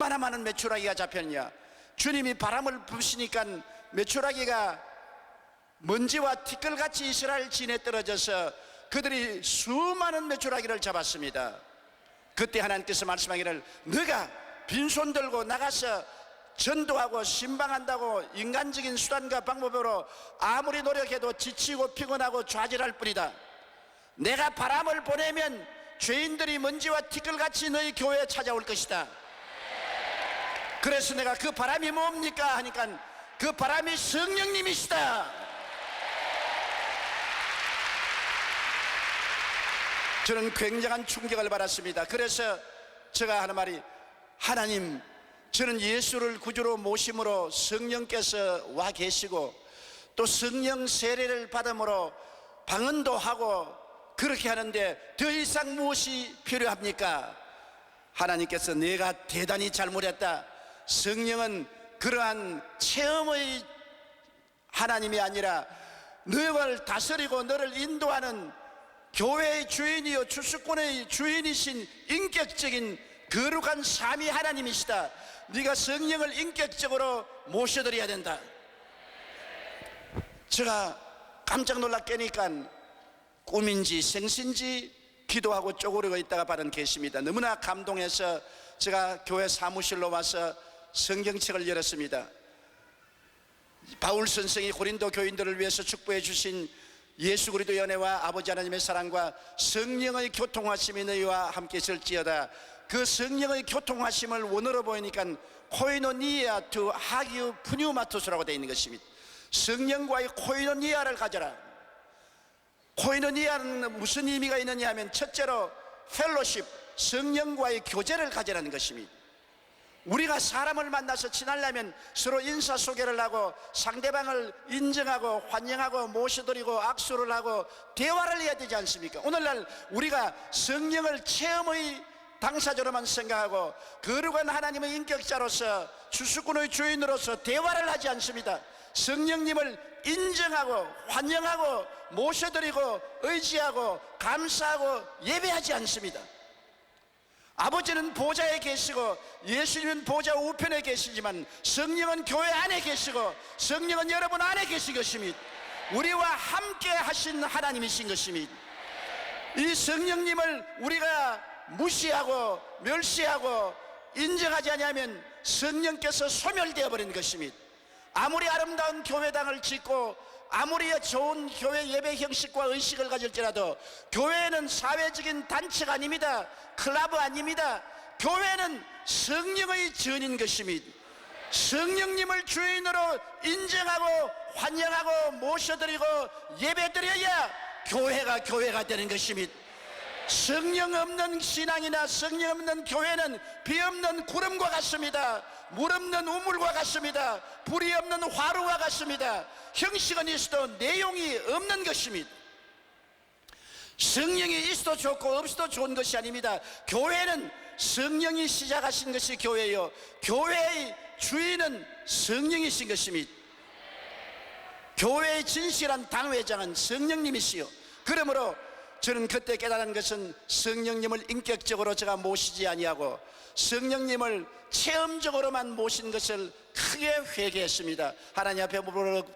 얼마나 많은 메추라기가 잡혔냐. 주님이 바람을 부시니까 메추라기가 먼지와 티끌같이 이스라엘 진에 떨어져서 그들이 수많은 메추라기를 잡았습니다. 그때 하나님께서 말씀하기를 너가 빈손 들고 나가서 전도하고 신방한다고 인간적인 수단과 방법으로 아무리 노력해도 지치고 피곤하고 좌절할 뿐이다. 내가 바람을 보내면 죄인들이 먼지와 티끌같이 너희 교회에 찾아올 것이다. 그래서 내가 그 바람이 뭡니까 하니까 그 바람이 성령님이시다. 저는 굉장한 충격을 받았습니다. 그래서 제가 하는 말이 하나님, 저는 예수를 구주로 모심으로 성령께서 와 계시고 또 성령 세례를 받음으로 방언도 하고 그렇게 하는데 더 이상 무엇이 필요합니까? 하나님께서 내가 대단히 잘못했다. 성령은 그러한 체험의 하나님이 아니라 너를 다스리고 너를 인도하는 교회의 주인이요 주수권의 주인이신 인격적인 거룩한 삼위 하나님이시다. 네가 성령을 인격적으로 모셔드려야 된다. 제가 깜짝 놀라 깨니까 꿈인지 생신지 기도하고 쪼그리고 있다가 받은 계십니다. 너무나 감동해서 제가 교회 사무실로 와서 성경책을 열었습니다. 바울 선생이 고린도 교인들을 위해서 축복해 주신 예수 그리스도의 은혜와 아버지 하나님의 사랑과 성령의 교통하심이 너희와 함께 있을지어다. 그 성령의 교통하심을 원어로 보이니까 코이노니아 투 하기우 푸뉴마토스라고 되어 있는 것입니다. 성령과의 코이노니아를 가져라. 코이노니아는 무슨 의미가 있느냐 하면 첫째로 펠로십, 성령과의 교제를 가져라는 것입니다. 우리가 사람을 만나서 친하려면 서로 인사소개를 하고 상대방을 인정하고 환영하고 모셔드리고 악수를 하고 대화를 해야 되지 않습니까? 오늘날 우리가 성령을 체험의 당사자로만 생각하고 거룩한 하나님의 인격자로서 주수꾼의 주인으로서 대화를 하지 않습니다. 성령님을 인정하고 환영하고 모셔드리고 의지하고 감사하고 예배하지 않습니다. 아버지는 보좌에 계시고 예수님은 보좌 우편에 계시지만 성령은 교회 안에 계시고 성령은 여러분 안에 계신 것입니다. 우리와 함께 하신 하나님이신 것입니다. 이 성령님을 우리가 무시하고 멸시하고 인정하지 않으면 성령께서 소멸되어 버린 것입니다. 아무리 아름다운 교회당을 짓고 아무리 좋은 교회 예배 형식과 의식을 가질지라도 교회는 사회적인 단체가 아닙니다. 클럽 아닙니다. 교회는 성령의 전인 것입니다. 성령님을 주인으로 인정하고 환영하고 모셔드리고 예배드려야 교회가 되는 것입니다. 성령 없는 신앙이나 성령 없는 교회는 비 없는 구름과 같습니다. 물 없는 우물과 같습니다. 불이 없는 화루와 같습니다. 형식은 있어도 내용이 없는 것입니다. 성령이 있어도 좋고 없어도 좋은 것이 아닙니다. 교회는 성령이 시작하신 것이 교회요, 교회의 주인은 성령이신 것입니다. 교회의 진실한 당회장은 성령님이시요. 그러므로 저는 그때 깨달은 것은 성령님을 인격적으로 제가 모시지 아니하고 성령님을 체험적으로만 모신 것을 크게 회개했습니다. 하나님 앞에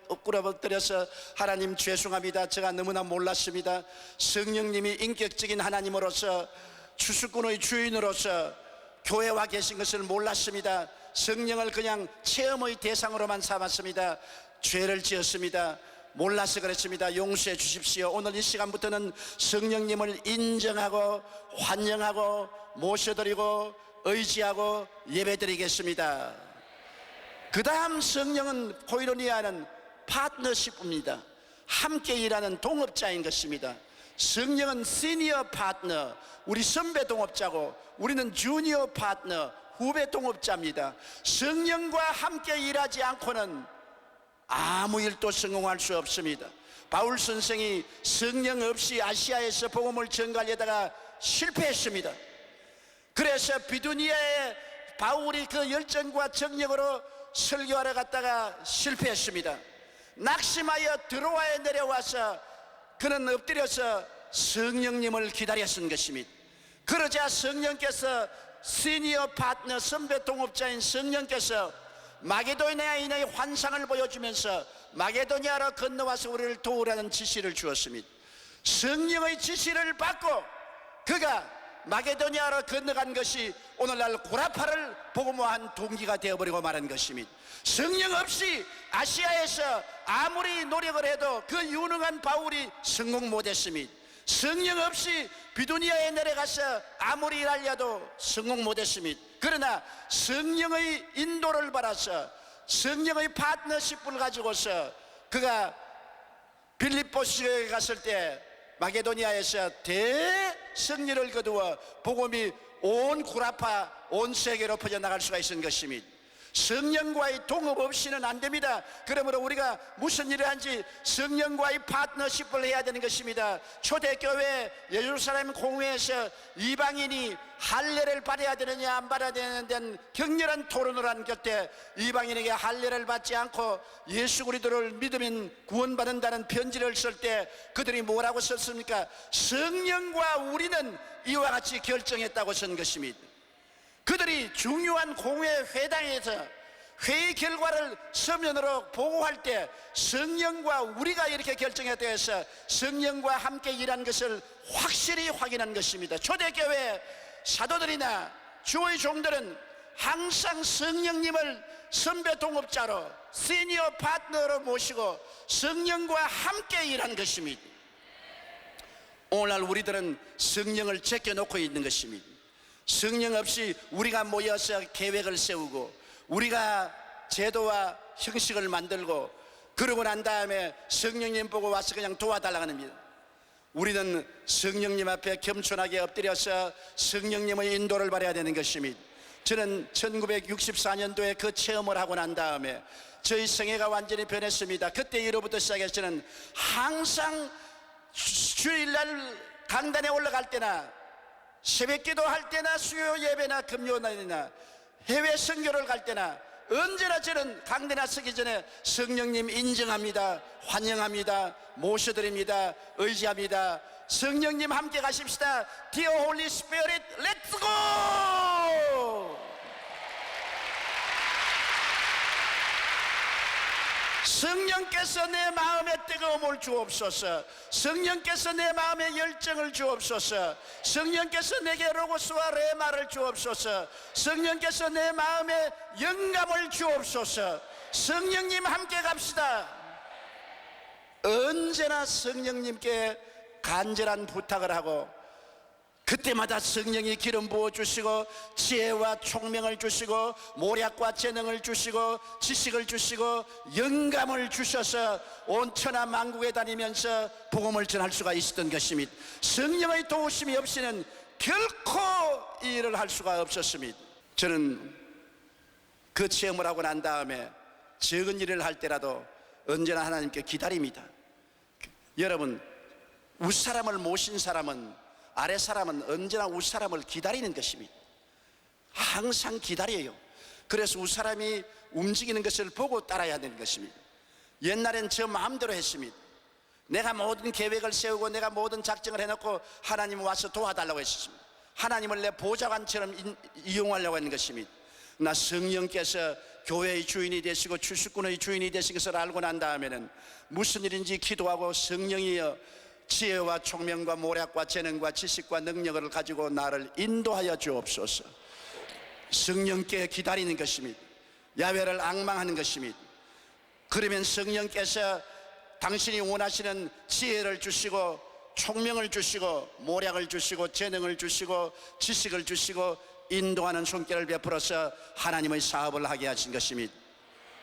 엎드려서 하나님 죄송합니다. 제가 너무나 몰랐습니다. 성령님이 인격적인 하나님으로서 주수꾼의 주인으로서 교회와 계신 것을 몰랐습니다. 성령을 그냥 체험의 대상으로만 삼았습니다. 죄를 지었습니다. 몰라서 그랬습니다. 용서해 주십시오. 오늘 이 시간부터는 성령님을 인정하고 환영하고 모셔드리고 의지하고 예배드리겠습니다. 그 다음 성령은 코이노니아는 파트너십입니다. 함께 일하는 동업자인 것입니다. 성령은 시니어 파트너, 우리 선배 동업자고 우리는 주니어 파트너, 후배 동업자입니다. 성령과 함께 일하지 않고는 아무 일도 성공할 수 없습니다. 바울 선생이 성령 없이 아시아에서 복음을 전가하려다가 실패했습니다. 그래서 비두니아에 바울이 그 열정과 정력으로 설교하러 갔다가 실패했습니다. 낙심하여 드로아에 내려와서 그는 엎드려서 성령님을 기다렸던 것입니다. 그러자 성령께서 시니어 파트너 선배 동업자인 성령께서 마게도니아인의 환상을 보여주면서 마게도니아로 건너와서 우리를 도우라는 지시를 주었습니다. 성령의 지시를 받고 그가 마게도니아로 건너간 것이 오늘날 고라파를 복음화한 동기가 되어버리고 말한 것입니다. 성령 없이 아시아에서 아무리 노력을 해도 그 유능한 바울이 성공 못했습니다. 성령 없이 비두니아에 내려가서 아무리 일하려도 성공 못했습니다. 그러나 성령의 인도를 받아서 성령의 파트너십을 가지고서 그가 빌립보스에 갔을 때 마게도니아에서 대승리를 거두어 복음이 온 구라파 온 세계로 퍼져나갈 수가 있는 것입니다. 성령과의 동업 없이는 안 됩니다. 그러므로 우리가 무슨 일을 하는지 성령과의 파트너십을 해야 되는 것입니다. 초대교회 예루살렘 공회에서 이방인이 할례를 받아야 되느냐 안 받아야 되느냐는 격렬한 토론을 한 곁에 이방인에게 할례를 받지 않고 예수 그리스도를 믿으면 구원받는다는 편지를 쓸 때 그들이 뭐라고 썼습니까? 성령과 우리는 이와 같이 결정했다고 쓴 것입니다. 그들이 중요한 공회 회당에서 회의 결과를 서면으로 보고할 때 성령과 우리가 이렇게 결정했다 해서 성령과 함께 일한 것을 확실히 확인한 것입니다. 초대교회 사도들이나 주의 종들은 항상 성령님을 선배 동업자로 시니어 파트너로 모시고 성령과 함께 일한 것입니다. 오늘날 우리들은 성령을 제껴놓고 있는 것입니다. 성령 없이 우리가 모여서 계획을 세우고 우리가 제도와 형식을 만들고 그러고 난 다음에 성령님 보고 와서 그냥 도와달라고 합니다. 우리는 성령님 앞에 겸손하게 엎드려서 성령님의 인도를 받아야 되는 것입니다. 저는 1964년도에 그 체험을 하고 난 다음에 저희 생애가 완전히 변했습니다. 그때 이후부터 시작해서 저는 항상 주일날 강단에 올라갈 때나 새벽기도 할 때나 수요 예배나 금요날이나 해외 선교를 갈 때나 언제나 저는 강단에 서기 전에 성령님 인정합니다, 환영합니다, 모셔드립니다, 의지합니다. 성령님 함께 가십시다. Dear Holy Spirit, let's go! 성령께서 내 마음에 뜨거움을 주옵소서. 성령께서 내 마음에 열정을 주옵소서. 성령께서 내게 로고스와 레마를 주옵소서. 성령께서 내 마음에 영감을 주옵소서. 성령님 함께 갑시다. 언제나 성령님께 간절한 부탁을 하고 그때마다 성령이 기름 부어주시고 지혜와 총명을 주시고 모략과 재능을 주시고 지식을 주시고 영감을 주셔서 온 천하 만국에 다니면서 복음을 전할 수가 있었던 것입니다. 성령의 도우심이 없이는 결코 이 일을 할 수가 없었습니다. 저는 그 체험을 하고 난 다음에 적은 일을 할 때라도 언제나 하나님께 기다립니다. 여러분, 윗사람을 모신 사람은 아랫사람은 언제나 윗사람을 기다리는 것입니다. 항상 기다려요. 그래서 윗사람이 움직이는 것을 보고 따라야 되는 것입니다. 옛날엔 저 마음대로 했습니다. 내가 모든 계획을 세우고 내가 모든 작정을 해놓고 하나님 와서 도와달라고 했습니다. 하나님을 내 보좌관처럼 이용하려고 하는 것입니다. 나 성령께서 교회의 주인이 되시고 출수꾼의 주인이 되신 것을 알고 난 다음에는 무슨 일인지 기도하고 성령이여 지혜와 총명과 모략과 재능과 지식과 능력을 가지고 나를 인도하여 주옵소서. 성령께 기다리는 것입니다. 야훼를 앙망하는 것입니다. 그러면 성령께서 당신이 원하시는 지혜를 주시고 총명을 주시고 모략을 주시고 재능을 주시고 지식을 주시고 인도하는 손길을 베풀어서 하나님의 사업을 하게 하신 것입니다.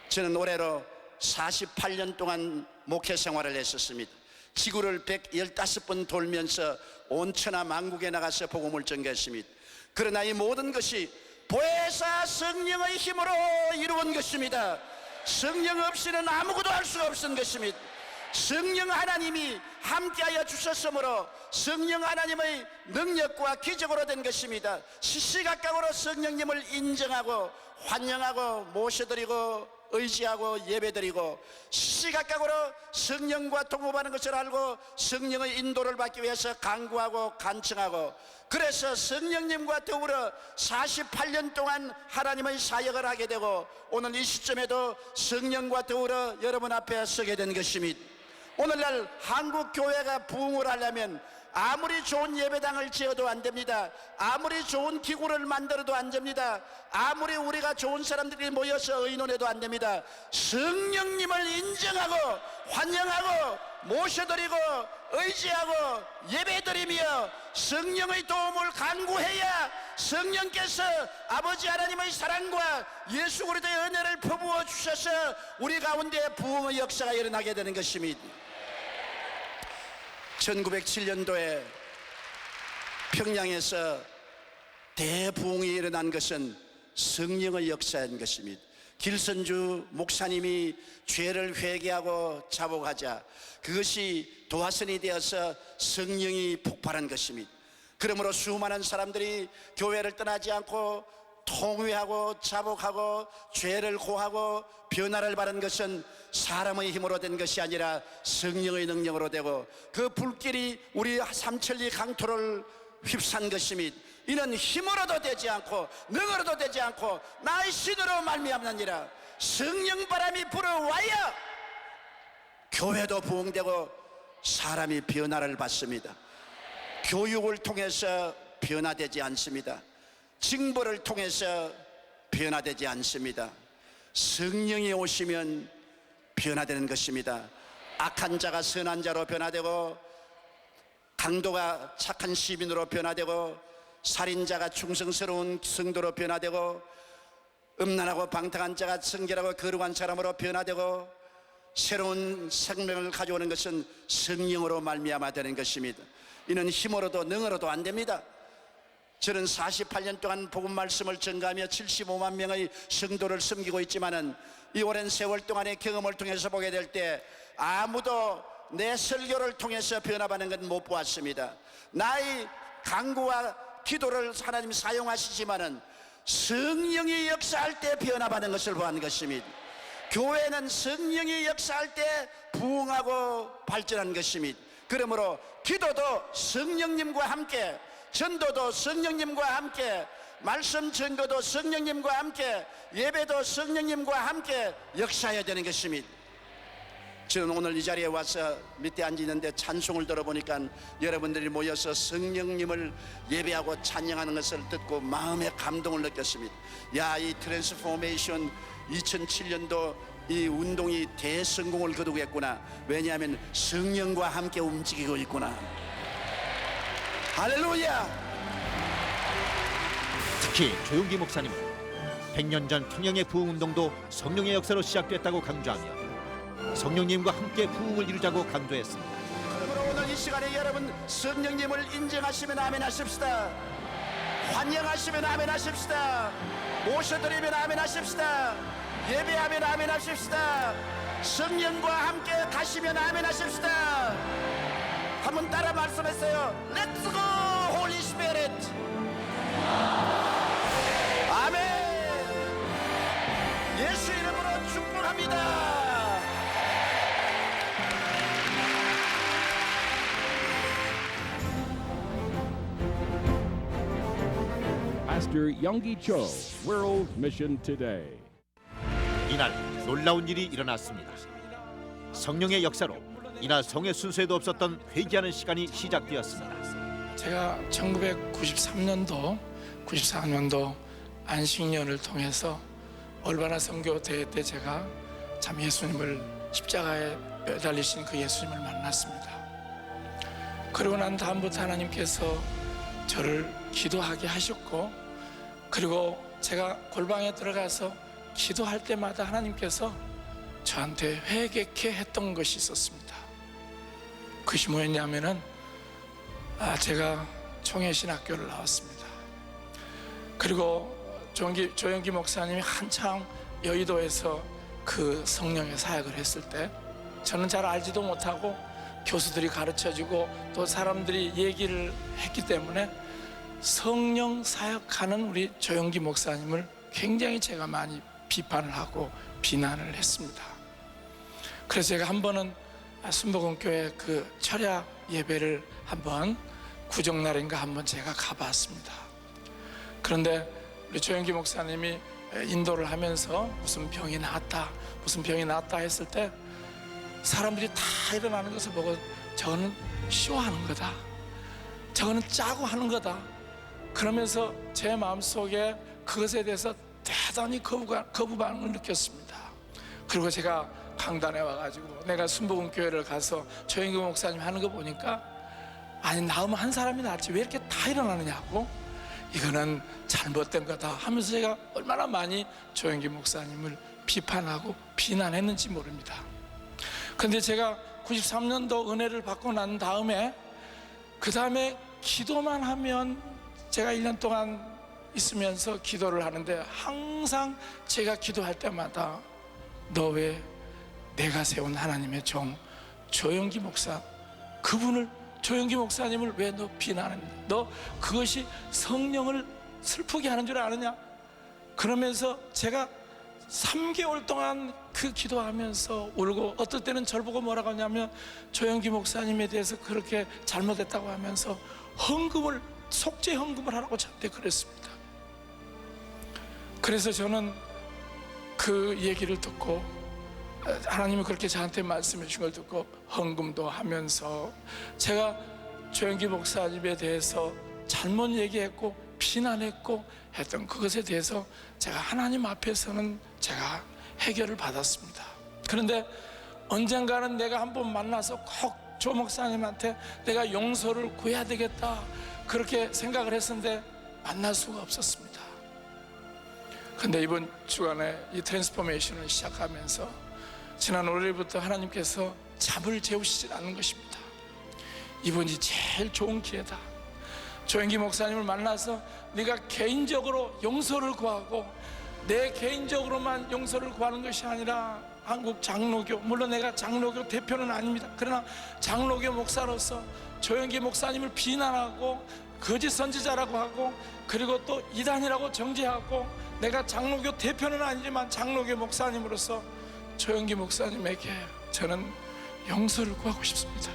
저는 올해로 48년 동안 목회 생활을 했었습니다. 지구를 115번 돌면서 온 천하 만국에 나가서 복음을 전개했습니다. 그러나 이 모든 것이 보혜사 성령의 힘으로 이루어진 것입니다. 성령 없이는 아무것도 할 수가 없는 것입니다. 성령 하나님이 함께하여 주셨으므로 성령 하나님의 능력과 기적으로 된 것입니다. 시시각각으로 성령님을 인정하고 환영하고 모셔드리고 의지하고 예배드리고 시시각각으로 성령과 동업하는 것을 알고 성령의 인도를 받기 위해서 간구하고 간청하고, 그래서 성령님과 더불어 48년 동안 하나님의 사역을 하게 되고 오늘 이 시점에도 성령과 더불어 여러분 앞에 서게 된 것입니다. 오늘날 한국 교회가 부흥을 하려면 아무리 좋은 예배당을 지어도 안 됩니다. 아무리 좋은 기구를 만들어도 안 됩니다. 아무리 우리가 좋은 사람들이 모여서 의논해도 안 됩니다. 성령님을 인정하고 환영하고 모셔드리고 의지하고 예배드리며 성령의 도움을 간구해야 성령께서 아버지 하나님의 사랑과 예수 그리스도의 은혜를 퍼부어 주셔서 우리 가운데 부흥의 역사가 일어나게 되는 것입니다. 1907년도에 평양에서 대부흥이 일어난 것은 성령의 역사인 것입니다. 길선주 목사님이 죄를 회개하고 자복하자 그것이 도화선이 되어서 성령이 폭발한 것입니다. 그러므로 수많은 사람들이 교회를 떠나지 않고 통회하고 자복하고 죄를 고하고 변화를 받은 것은 사람의 힘으로 된 것이 아니라 성령의 능력으로 되고 그 불길이 우리 삼천리 강토를 휩싼 것입니다. 이는 힘으로도 되지 않고 능으로도 되지 않고 나의 신으로 말미암느니라. 성령 바람이 불어와야 교회도 부흥되고 사람이 변화를 받습니다. 교육을 통해서 변화되지 않습니다. 징벌을 통해서 변화되지 않습니다. 성령이 오시면 변화되는 것입니다. 악한 자가 선한 자로 변화되고 강도가 착한 시민으로 변화되고 살인자가 충성스러운 성도로 변화되고 음란하고 방탕한 자가 성결하고 거룩한 사람으로 변화되고 새로운 생명을 가져오는 것은 성령으로 말미암아 되는 것입니다. 이는 힘으로도 능으로도 안 됩니다. 저는 48년 동안 복음 말씀을 전가하며 75만 명의 성도를 섬기고 있지만은 이 오랜 세월 동안의 경험을 통해서 보게 될 때 아무도 내 설교를 통해서 변화받는 건 못 보았습니다. 나의 간구와 기도를 하나님 사용하시지만은 성령이 역사할 때 변화받는 것을 보았는 것입니다. 교회는 성령이 역사할 때 부흥하고 발전한 것입니다. 그러므로 기도도 성령님과 함께, 전도도 성령님과 함께, 말씀 전도도 성령님과 함께, 예배도 성령님과 함께 역사해야 되는 것입니다. 저는 오늘 이 자리에 와서 밑에 앉아 있는데 찬송을 들어보니까 여러분들이 모여서 성령님을 예배하고 찬양하는 것을 듣고 마음의 감동을 느꼈습니다. 야, 이 트랜스포메이션 2007년도 이 운동이 대성공을 거두겠구나. 왜냐하면 성령과 함께 움직이고 있구나. 할렐루야. 특히 조용기 목사님은 100년 전 평양의 부흥운동도 성령의 역사로 시작됐다고 강조하며 성령님과 함께 부흥을 이루자고 강조했습니다. 그러므로 오늘 이 시간에 여러분 성령님을 인정하시면 아멘 하십시다. 환영하시면 아멘 하십시다. 모셔드리면 아멘 하십시다. 예배하면 아멘 하십시다. 성령과 함께 가시면 아멘 하십시다. 한번 따라 말씀했어요. Let's go, Holy Spirit. 아멘. 예수 이름으로 축복합니다. Pastor Youngie Cho, World Mission Today. 이날 놀라운 일이 일어났습니다. 성령의 역사로 이날 성의 순서에도 없었던 회개하는 시간이 시작되었습니다. 제가 1993년도, 94년도 안식년을 통해서 올바나 선교대회 때 제가 참 예수님을 십자가에 매달리신 그 예수님을 만났습니다. 그러고 난 다음부터 하나님께서 저를 기도하게 하셨고, 그리고 제가 골방에 들어가서 기도할 때마다 하나님께서 저한테 회개케 했던 것이 있었습니다. 그것이 뭐였냐면은 제가 총회신학교를 나왔습니다. 그리고 조영기 목사님이 한창 여의도에서 그 성령의 사역을 했을 때 저는 잘 알지도 못하고 교수들이 가르쳐주고 또 사람들이 얘기를 했기 때문에 성령 사역하는 우리 조영기 목사님을 굉장히 제가 많이 비판을 하고 비난을 했습니다. 그래서 제가 한 번은 순복음교회 그 철야 예배를 한번 구정날인가 한번 제가 가봤습니다. 그런데 우리 조영기 목사님이 인도를 하면서 무슨 병이 나았다 했을 때 사람들이 다 일어나는 것을 보고 저거는 쇼하는 거다, 저거는 짜고 하는 거다, 그러면서 제 마음속에 그것에 대해서 대단히 거부반응을 느꼈습니다. 그리고 제가 강단에 와가지고 내가 순복음교회를 가서 조영기 목사님 하는 거 보니까 아니 나으면 한 사람이 낫지 왜 이렇게 다 일어나느냐고, 이거는 잘못된 거다 하면서 제가 얼마나 많이 조영기 목사님을 비판하고 비난했는지 모릅니다. 그런데 제가 93년도 은혜를 받고 난 다음에 그 다음에 기도만 하면 제가 1년 동안 있으면서 기도를 하는데 항상 제가 기도할 때마다 너 왜 내가 세운 하나님의 종 조영기 목사 조영기 목사님을 왜 너 비난하느냐, 너 그것이 성령을 슬프게 하는 줄 아느냐, 그러면서 제가 3개월 동안 그 기도하면서 울고, 어떨 때는 저를 보고 뭐라고 하냐면 조영기 목사님에 대해서 그렇게 잘못했다고 하면서 속죄 헌금을 하라고 저한테 그랬습니다. 그래서 저는 그 얘기를 듣고 하나님이 그렇게 저한테 말씀해 주신 걸 듣고 헌금도 하면서 제가 조영기 목사님에 대해서 잘못 얘기했고 비난했고 했던 그것에 대해서 제가 하나님 앞에서는 제가 해결을 받았습니다. 그런데 언젠가는 내가 한번 만나서 꼭 조 목사님한테 내가 용서를 구해야 되겠다 그렇게 생각을 했었는데 만날 수가 없었습니다. 그런데 이번 주간에 이 트랜스포메이션을 시작하면서 지난 월요일부터 하나님께서 잠을 재우시지 않는 것입니다. 이번이 제일 좋은 기회다. 조영기 목사님을 만나서 네가 개인적으로 용서를 구하고, 내 개인적으로만 용서를 구하는 것이 아니라 한국 장로교, 물론 내가 장로교 대표는 아닙니다. 그러나 장로교 목사로서 조영기 목사님을 비난하고 거짓 선지자라고 하고, 그리고 또 이단이라고 정죄하고, 내가 장로교 대표는 아니지만 장로교 목사님으로서 조영기 목사님에게 저는 용서를 구하고 싶습니다.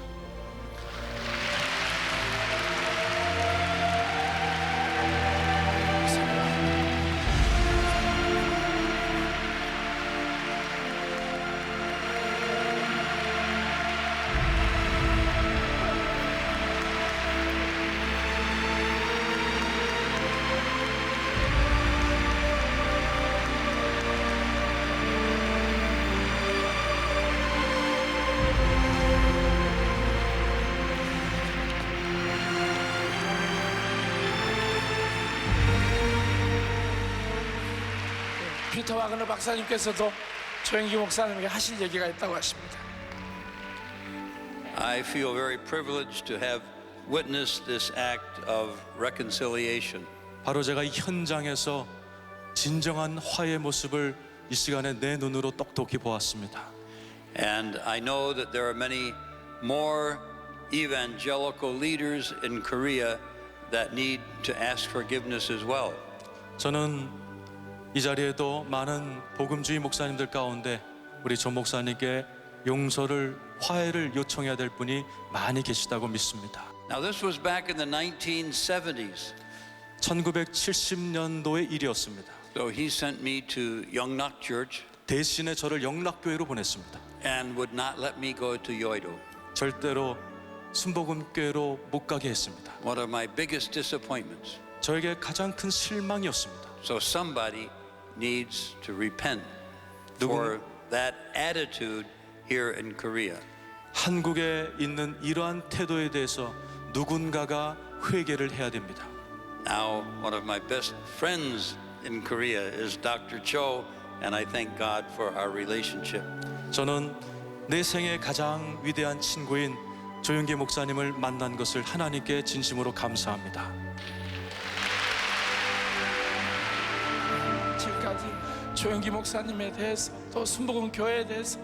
피터 와그너 박사님께서도 조영기 목사님에게 하실 얘기가 있다고 하십니다. I feel very privileged to have witnessed this act of reconciliation. 바로 제가 이 현장에서 진정한 화해의 모습을 이 시간에 내 눈으로 똑똑히 보았습니다. And I know that there are many more evangelical leaders in Korea that need to ask forgiveness as well. 저는 이 자리에도 많은 복음주의 목사님들 가운데 우리 조 목사님께 용서를, 화해를 요청해야 될 분이 많이 계시다고 믿습니다. Now this was back in the 1970s. 1970년도의 일이었습니다. So he sent me to Yongnak Church 대신에 저를 영락교회로 보냈습니다. and would not let me go to Yoido. 절대로 순복음교회로 못 가게 했습니다. One of my biggest disappointments. 저에게 가장 큰 실망이었습니다. So somebody needs to repent for that attitude here in Korea. 한국에 있는 이러한 태도에 대해서 누군가가 회개를 해야 됩니다. Now, one of my best friends in Korea is Dr. Cho, and I thank God for our relationship. 저는 내 생애 가장 위대한 친구인 조영기 목사님을 만난 것을 하나님께 진심으로 감사합니다. 지금까지 조영기 목사님에 대해서 또 순복음 교회에 대해서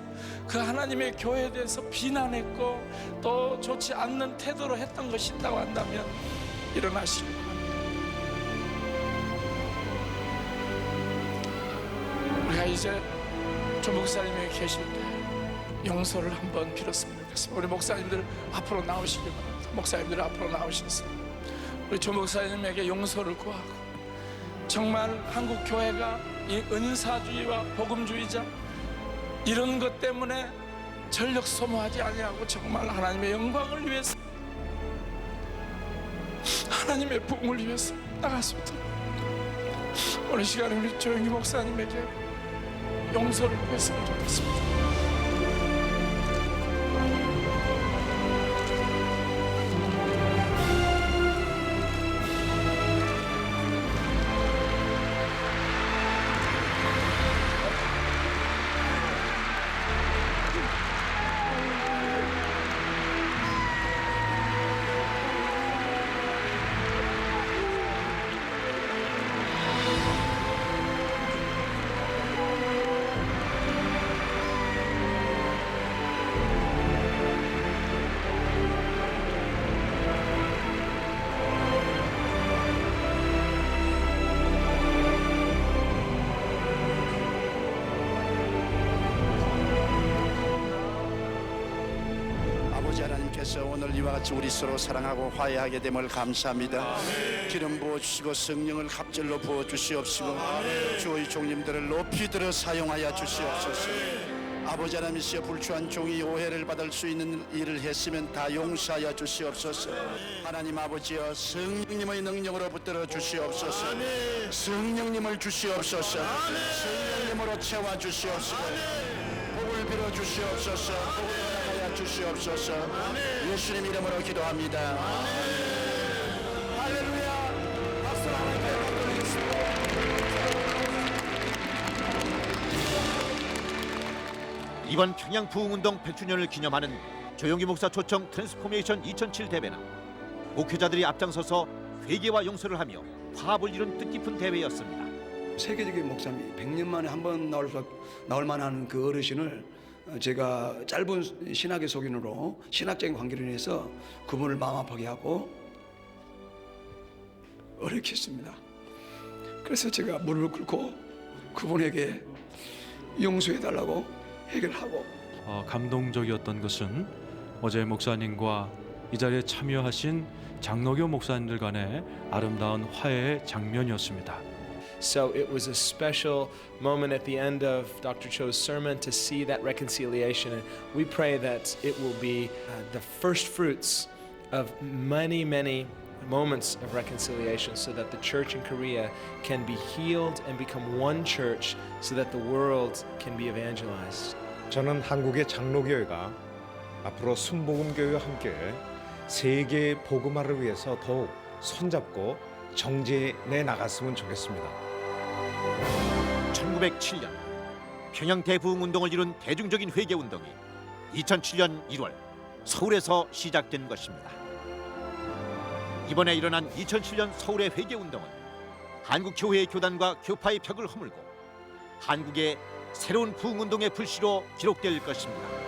그 하나님의 교회에 대해서 비난했고 또 좋지 않는 태도로 했던 것이 있다고 한다면 일어나시기 바랍니다. 우리가 이제 조 목사님이 계실 때 용서를 한번 빌었으면 좋겠습니다. 우리 목사님들 앞으로 나오시기 바랍니다. 목사님들 앞으로 나오셔서 우리 조 목사님에게 용서를 구하고, 정말 한국 교회가 이 은사주의와 복음주의자 이런 것 때문에 전력 소모하지 아니하고 정말 하나님의 영광을 위해서, 하나님의 부흥을 위해서 나갈 수 있도록 오늘 시간에 우리 조영기 목사님에게 용서를 구했으면 좋겠습니다. 아버지 하나님께서 오늘 이와 같이 우리 서로 사랑하고 화해하게 됨을 감사합니다. 기름 부어주시고 성령을 갑절로 부어주시옵시고 주의 종님들을 높이 들어 사용하여 주시옵소서. 아버지 하나님이시여, 불추한 종이 오해를 받을 수 있는 일을 했으면 다 용서하여 주시옵소서. 하나님 아버지여, 성령님의 능력으로 붙들어 주시옵소서. 성령님을 주시옵소서. 성령님으로 채워 주시옵소서. 복을 빌어 주시옵소서. 복을 허락하여 주시옵소서. 예수님 이름으로 기도합니다. 할렐루야. 박수 하나님께 드리겠습니다. 이번 평양 부흥운동 100주년을 기념하는 조영기 목사 초청 트랜스포메이션 2007 대회는 목회자들이 앞장서서 회개와 용서를 하며 화합을 이룬 뜻깊은 대회였습니다. 세계적인 목사님, 100년 만에 한 번 나올 만한 그 어르신을 제가 짧은 신학의 소견으로 신학적인 관계로 인해서 그분을 마음 아프게 하고 어렵게 했습니다. 그래서 제가 무릎을 꿇고 그분에게 용서해달라고 해결하고, 감동적이었던 것은 어제 목사님과 이 자리에 참여하신 장로교 목사님들 간의 아름다운 화해의 장면이었습니다. So it was a special moment at the end of Dr. Cho's sermon to see that reconciliation, and we pray that it will be the first fruits of many, many moments of reconciliation, so that the church in Korea can be healed and become one church, so that the world can be evangelized. 저는 한국의 장로교회가 앞으로 순복음교회와 함께 세계 복음화를 위해서 더욱 손잡고 정진해 나갔으면 좋겠습니다. 1907년 평양 대부흥운동을 이룬 대중적인 회개운동이 2007년 1월 서울에서 시작된 것입니다. 이번에 일어난 2007년 서울의 회개운동은 한국 교회의 교단과 교파의 벽을 허물고 한국의 새로운 부흥운동의 불씨로 기록될 것입니다.